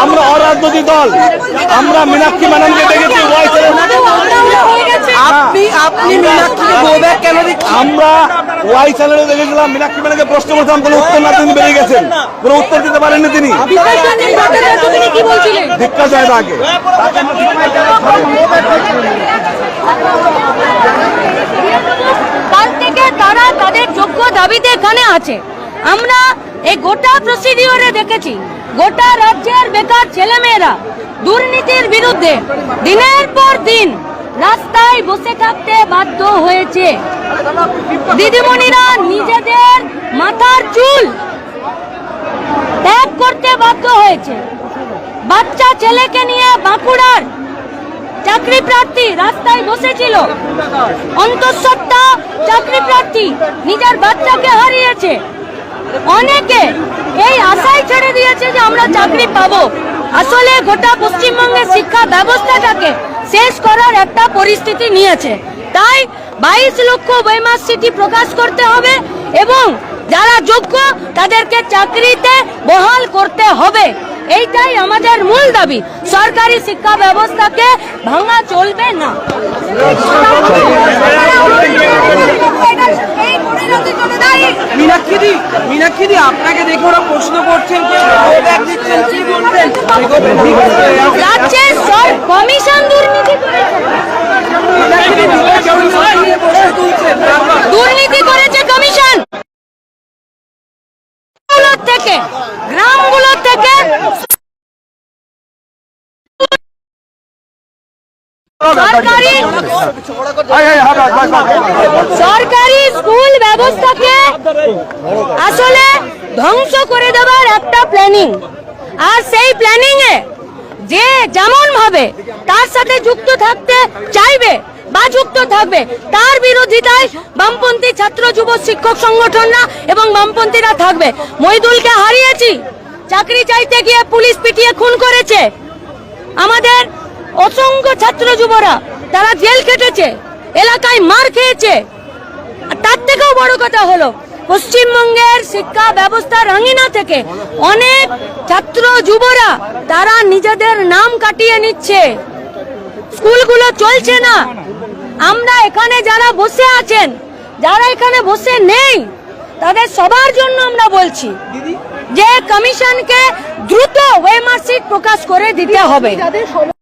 আমরা অরাজনৈতিক দল, আমরা মীনাক্ষী ম্যাডামকে দেখেছি আমরা ওয়াই চ্যানেলে দেখেছিলাম মীনাক্ষী ম্যাডামকে প্রশ্ন করতাম, কোনো উত্তর না তিনি বেরিয়ে গেছেন, কোনো উত্তর দিতে পারেননি তিনি। ধিক্কার যায় তাকে। কাল থেকে তারা তাদের যোগ্য দাবিতে এখানে আছে। আমরা এই গোটা প্রসিডিওরে দেখেছি গোটা রাজ্যের বেকার ছেলেমেয়েরা দুর্নীতির বিরুদ্ধে দিনের পর দিন রাস্তায় বসে থাকতে বাধ্য হয়েছে। দিদিমণিরা নিজেদের মাথার চুল ত্যাগ করতে বাধ্য হয়েছে। বাচ্চা ছেলেকে নিয়ে বাঁকুড়ার চাকরি প্রার্থী রাস্তায় বসেছিল, অন্তঃসত্ত্বা চাকরি প্রার্থী নিজের বাচ্চাকে হারিয়েছে। অনেকে এই আশাই ছেড়ে দিয়েছে যে আমরা চাকরি পাবো। আসলে গোটা পশ্চিমবঙ্গের শিক্ষা ব্যবস্থাটাকে শেষ করার একটা পরিস্থিতি নিয়েছে। তাই 22 লক্ষ ওয়েমার্কস চিঠি প্রকাশ করতে হবে এবং যারা যোগ্য তাদেরকে চাকরিতে বহাল করতে হবে। এইটাই আমাদের মূল দাবি। সরকারি শিক্ষা ব্যবস্থাকে ভাঙা চলবে না। মীনাক্ষী আপনাকে দেখে ওরা প্রশ্ন করছেন, রাজ্যের কমিশন দুর্নীতি করেছে। কমিশন থেকে গ্রামগুলো থেকে সরকারি স্কুল ব্যবস্থাকে আসলে ধ্বংস করে দেওয়ার একটা প্ল্যানিং, আর সেই প্ল্যানিং এ যে যেমন ভাবে তার সাথে যুক্ত থাকতে চাইবে বা যুক্ত থাকবে তার বিরোধিতায় বামপন্থী ছাত্র যুব শিক্ষক সংগঠনরা এবং বামপন্থীরা থাকবে। মহিদুলকে হারিয়েছি, চাকরি চাইতে গিয়ে পুলিশ পিটিয়ে খুন করেছে। আমাদের অসংখ্য ছাত্র যুবরা তারা জেল খেটেছে, এলাকায় মার খেয়েছে। তার থেকেও বড় কথা হলো পশ্চিমবঙ্গের শিক্ষা ব্যবস্থা রাঙিনা থেকে অনেক ছাত্র যুবরা তারা নিজেদের নাম কাটিয়ে নিচ্ছে, স্কুলগুলো চলছে না। আমরা এখানে যারা বসে আছেন, যারা এখানে বসে নেই, তাদের সবার জন্য আমরা বলছি যে কমিশনকে দ্রুত ওয়েমার্কস প্রকাশ করে দিতে হবে।